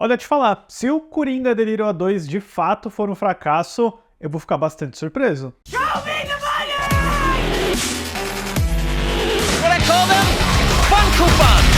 Olha, te falar, se o Coringa Delírio A2 de fato for um fracasso, eu vou ficar bastante surpreso. Show me the money! What I call them? Funko Bugs!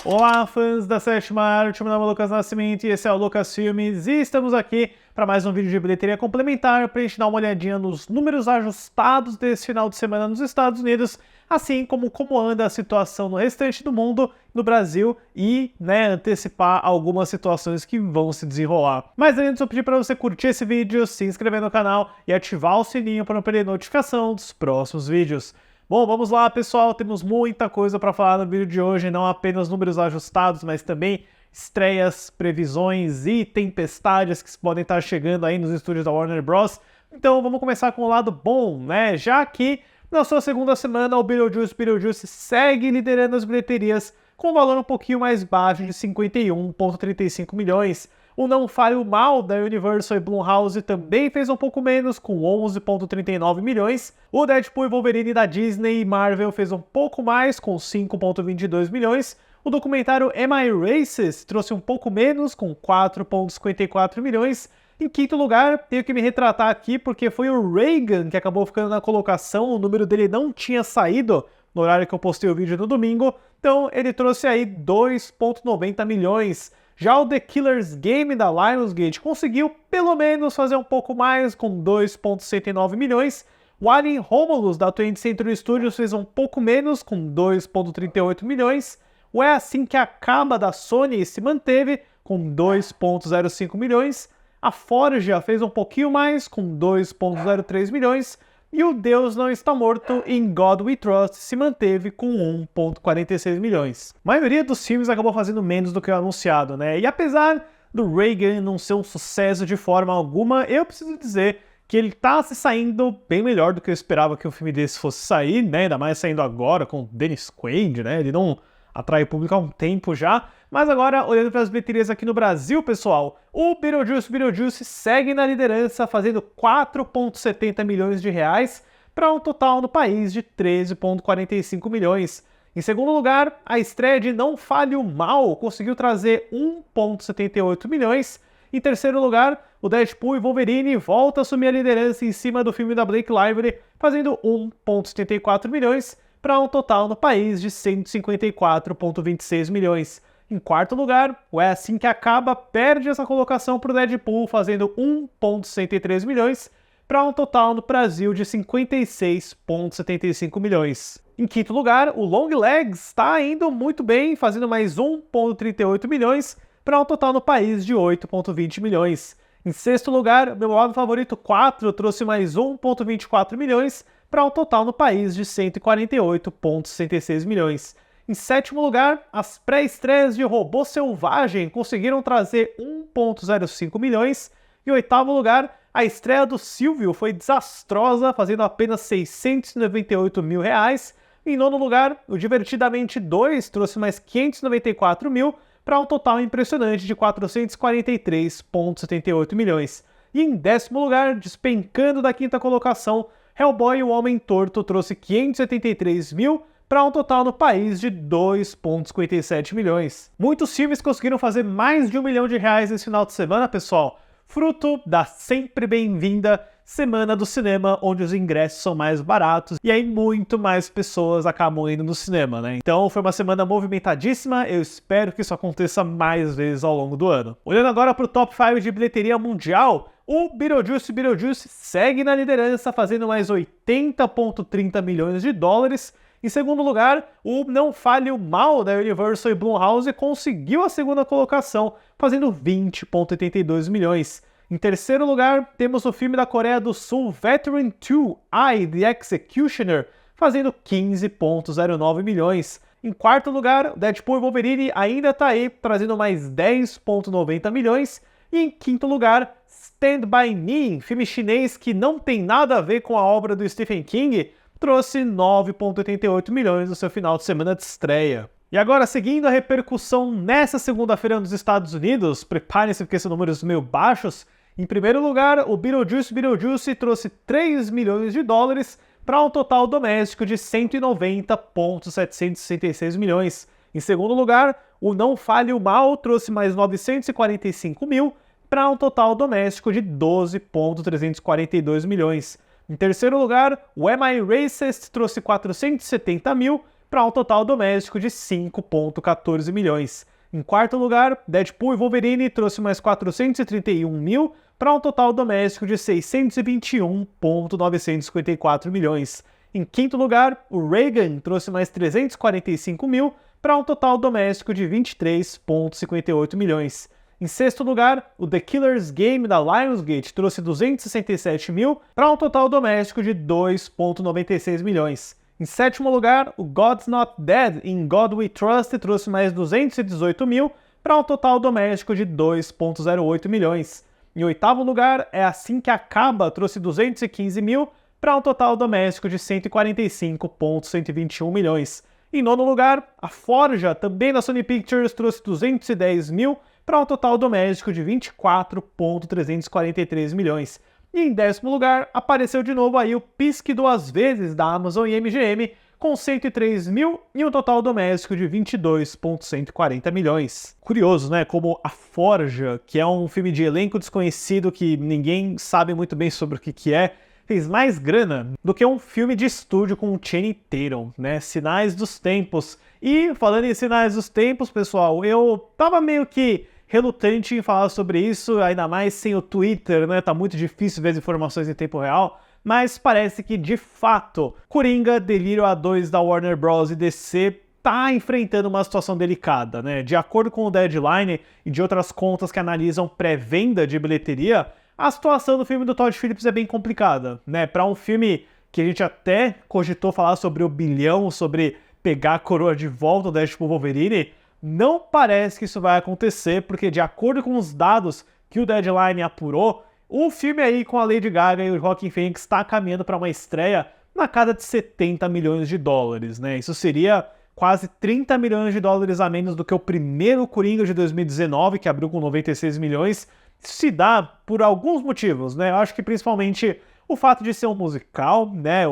Olá, fãs da sétima arte, meu nome é Lucas Nascimento e esse é o Lucas Filmes e estamos aqui para mais um vídeo de bilheteria complementar para a gente dar uma olhadinha nos números ajustados desse final de semana nos Estados Unidos, assim como anda a situação no restante do mundo, no Brasil e, antecipar algumas situações que vão se desenrolar. Mas antes eu pedi para você curtir esse vídeo, se inscrever no canal e ativar o sininho para não perder notificação dos próximos vídeos. Bom, vamos lá, pessoal, temos muita coisa para falar no vídeo de hoje, não apenas números ajustados, mas também estreias, previsões e tempestades que podem estar chegando aí nos estúdios da Warner Bros. Então vamos começar com o lado bom, já que na sua segunda semana o Beetlejuice segue liderando as bilheterias com um valor um pouquinho mais baixo de 51,35 milhões. O Não Fale Mal da Universal e Blumhouse também fez um pouco menos, com 11,39 milhões. O Deadpool e Wolverine da Disney e Marvel fez um pouco mais, com 5,22 milhões. O documentário Am I Racist trouxe um pouco menos, com 4,54 milhões. Em quinto lugar, tenho que me retratar aqui porque foi o Reagan que acabou ficando na colocação, o número dele não tinha saído no horário que eu postei o vídeo no domingo, então ele trouxe aí 2,90 milhões. Já o The Killer's Game da Lionsgate conseguiu pelo menos fazer um pouco mais, com 2,69 milhões. O Alien Romulus da 20th Century Studios fez um pouco menos, com 2,38 milhões. O É Assim Que Acaba da Sony se manteve, com 2,05 milhões. A Forja fez um pouquinho mais, com 2,03 milhões. E o Deus Não Está Morto, In God We Trust, se manteve com 1,46 milhões. A maioria dos filmes acabou fazendo menos do que o anunciado, E apesar do Reagan não ser um sucesso de forma alguma, eu preciso dizer que ele tá se saindo bem melhor do que eu esperava que um filme desse fosse sair, Ainda mais saindo agora com o Dennis Quaid, Ele não atrai público há um tempo já. Mas agora, olhando para as bilheterias aqui no Brasil, pessoal, o Beetlejuice segue na liderança, fazendo 4,70 milhões de reais, para um total no país de 13,45 milhões. Em segundo lugar, a estreia de Não Fale o Mal conseguiu trazer 1,78 milhões. Em terceiro lugar, o Deadpool e Wolverine volta a assumir a liderança em cima do filme da Blake Lively, fazendo 1,74 milhões, para um total no país de 154,26 milhões. Em quarto lugar, o É Assim Que Acaba perde essa colocação para o Deadpool, fazendo 1,63 milhões, para um total no Brasil de 56,75 milhões. Em quinto lugar, o Long Legs está indo muito bem, fazendo mais 1,38 milhões, para um total no país de 8,20 milhões. Em sexto lugar, meu modo favorito 4 trouxe mais 1,24 milhões, para um total no país de 148,66 milhões. Em sétimo lugar, as pré-estreias de Robô Selvagem conseguiram trazer 1,05 milhões. Em oitavo lugar, a estreia do Silvio foi desastrosa, fazendo apenas 698 mil reais. Em nono lugar, o Divertidamente 2 trouxe mais 594 mil, para um total impressionante de 443,78 milhões. E em décimo lugar, despencando da quinta colocação, Hellboy e o Homem Torto trouxe 573 mil, para um total no país de 2,57 milhões. Muitos filmes conseguiram fazer mais de R$1 milhão nesse final de semana, pessoal, fruto da sempre bem-vinda Semana do Cinema, onde os ingressos são mais baratos e aí muito mais pessoas acabam indo no cinema, Então foi uma semana movimentadíssima, eu espero que isso aconteça mais vezes ao longo do ano. Olhando agora para o top 5 de bilheteria mundial, o Beetlejuice segue na liderança, fazendo mais 80,30 milhões de dólares. Em segundo lugar, o Não Fale o Mal da Universal e Blumhouse conseguiu a segunda colocação, fazendo 20,82 milhões. Em terceiro lugar, temos o filme da Coreia do Sul, Veteran 2, I, The Executioner, fazendo 15,09 milhões. Em quarto lugar, Deadpool e Wolverine ainda está aí, trazendo mais 10,90 milhões. E em quinto lugar, Stand By Me, filme chinês que não tem nada a ver com a obra do Stephen King, trouxe 9,88 milhões no seu final de semana de estreia. E agora, seguindo a repercussão nessa segunda-feira nos Estados Unidos, preparem-se porque são números meio baixos. Em primeiro lugar, o Beetlejuice trouxe 3 milhões de dólares para um total doméstico de 190,766 milhões. Em segundo lugar, o Não Fale o Mal trouxe mais 945 mil para um total doméstico de 12,342 milhões. Em terceiro lugar, o Am I Racist trouxe 470 mil para um total doméstico de 5,14 milhões. Em quarto lugar, Deadpool e Wolverine trouxe mais 431 mil para um total doméstico de 621,954 milhões. Em quinto lugar, o Reagan trouxe mais 345 mil para um total doméstico de 23,58 milhões. Em sexto lugar, o The Killer's Game da Lionsgate trouxe 267 mil para um total doméstico de 2,96 milhões. Em sétimo lugar, o God's Not Dead in God We Trust trouxe mais 218 mil para um total doméstico de 2,08 milhões. Em oitavo lugar, É Assim Que Acaba trouxe 215 mil para um total doméstico de 145,121 milhões. Em nono lugar, A Forja, também da Sony Pictures, trouxe 210 mil para um total doméstico de 24,343 milhões. E em décimo lugar, apareceu de novo aí o Pisque Duas Vezes da Amazon e MGM, com 103 mil e um total doméstico de 22,140 milhões. Curioso, né? Como A Forja, que é um filme de elenco desconhecido que ninguém sabe muito bem sobre o que é, fez mais grana do que um filme de estúdio com o Channing Tatum, né? Sinais dos tempos. E falando em sinais dos tempos, pessoal, eu tava meio que relutante em falar sobre isso, ainda mais sem o Twitter, né? Tá muito difícil ver as informações em tempo real, mas parece que, de fato, Coringa Delírio A2 da Warner Bros. E DC tá enfrentando uma situação delicada, né? De acordo com o Deadline e de outras contas que analisam pré-venda de bilheteria, a situação do filme do Todd Phillips é bem complicada, né? Para um filme que a gente até cogitou falar sobre o bilhão, sobre pegar a coroa de volta do Deadpool Wolverine, não parece que isso vai acontecer, porque de acordo com os dados que o Deadline apurou, o filme aí com a Lady Gaga e o Joaquin Phoenix está caminhando para uma estreia na casa de 70 milhões de dólares, né? Isso seria quase 30 milhões de dólares a menos do que o primeiro Coringa de 2019, que abriu com 96 milhões. Isso se dá por alguns motivos, né? Eu acho que principalmente o fato de ser um musical, né?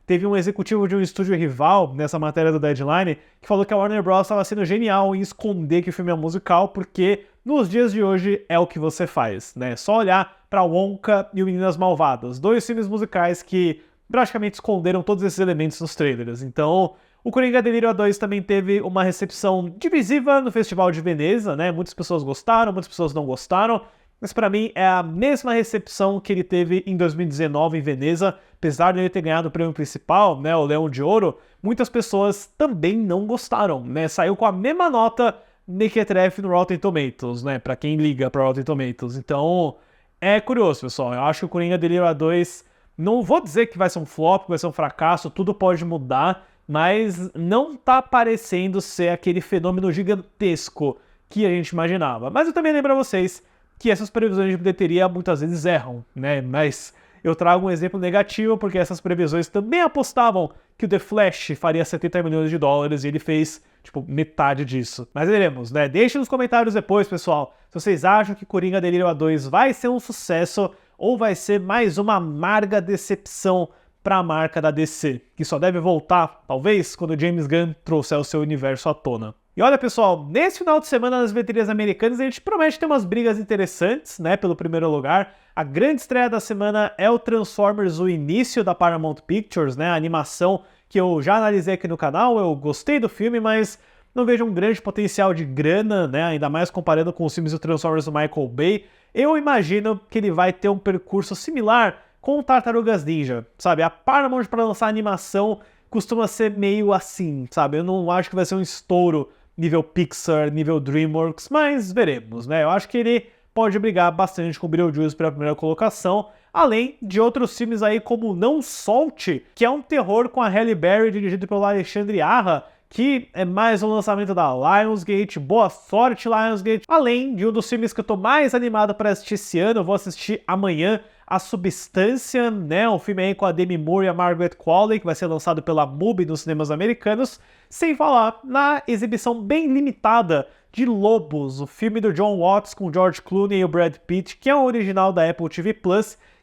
Teve um executivo de um estúdio rival nessa matéria do Deadline que falou que a Warner Bros. Estava sendo genial em esconder que o filme é musical, porque nos dias de hoje é o que você faz, né? Só olhar para Wonka e o Meninas Malvadas, dois filmes musicais que praticamente esconderam todos esses elementos nos trailers. Então, o Coringa Delírio A2 também teve uma recepção divisiva no Festival de Veneza, né? Muitas pessoas gostaram, muitas pessoas não gostaram. Mas pra mim é a mesma recepção que ele teve em 2019 em Veneza, apesar de ele ter ganhado o prêmio principal, né, o Leão de Ouro, muitas pessoas também não gostaram, né, saiu com a mesma nota Mequetrefe no Rotten Tomatoes, né, pra quem liga pra Rotten Tomatoes. Então, é curioso, pessoal, eu acho que o Coringa Delírio A2, não vou dizer que vai ser um flop, que vai ser um fracasso, tudo pode mudar, mas não tá parecendo ser aquele fenômeno gigantesco que a gente imaginava. Mas eu também lembro a vocês que essas previsões de bilheteria muitas vezes erram, né? Mas eu trago um exemplo negativo, porque essas previsões também apostavam que o The Flash faria 70 milhões de dólares e ele fez, tipo, metade disso. Mas veremos, né? Deixem nos comentários depois, pessoal, se vocês acham que Coringa Delírio A2 vai ser um sucesso ou vai ser mais uma amarga decepção para a marca da DC, que só deve voltar, talvez, quando o James Gunn trouxer o seu universo à tona. E olha, pessoal, nesse final de semana nas bilheterias americanas a gente promete ter umas brigas interessantes, né, pelo primeiro lugar. A grande estreia da semana é o Transformers, o início da Paramount Pictures, né, a animação que eu já analisei aqui no canal. Eu gostei do filme, mas não vejo um grande potencial de grana, né, ainda mais comparando com os filmes do Transformers do Michael Bay. Eu imagino que ele vai ter um percurso similar com Tartarugas Ninja, sabe? A Paramount para lançar animação costuma ser meio assim, sabe? Eu não acho que vai ser um estouro nível Pixar, nível DreamWorks, mas veremos, né? Eu acho que ele pode brigar bastante com o Beetlejuice pela primeira colocação, além de outros filmes aí como Não Solte, que é um terror com a Halle Berry, dirigido pelo Alexandre Arra, que é mais um lançamento da Lionsgate. Boa sorte, Lionsgate! Além de um dos filmes que eu tô mais animado para assistir esse ano, eu vou assistir amanhã, A Substância, né, um filme aí com a Demi Moore e a Margaret Qualley, que vai ser lançado pela MUBI nos cinemas americanos, sem falar na exibição bem limitada de Lobos, o filme do John Watts com George Clooney e o Brad Pitt, que é um original da Apple TV+,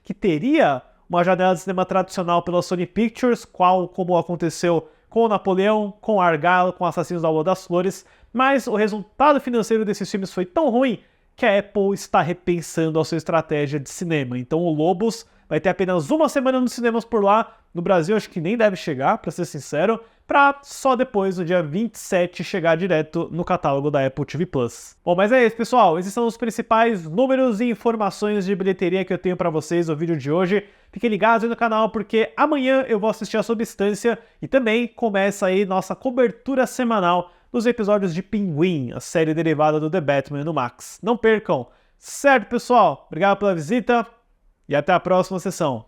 que teria uma janela de cinema tradicional pela Sony Pictures, como aconteceu com Napoleão, com Argyle, com Assassinos da Lua das Flores, mas o resultado financeiro desses filmes foi tão ruim que a Apple está repensando a sua estratégia de cinema. Então o Lobos vai ter apenas uma semana nos cinemas por lá. No Brasil acho que nem deve chegar, para ser sincero, para só depois, no dia 27, chegar direto no catálogo da Apple TV+. Bom, mas é isso, pessoal. Esses são os principais números e informações de bilheteria que eu tenho para vocês no vídeo de hoje. Fiquem ligados aí no canal, porque amanhã eu vou assistir a Substância e também começa aí nossa cobertura semanal dos episódios de Pinguim, a série derivada do The Batman no Max. Não percam! Certo, pessoal? Obrigado pela visita e até a próxima sessão.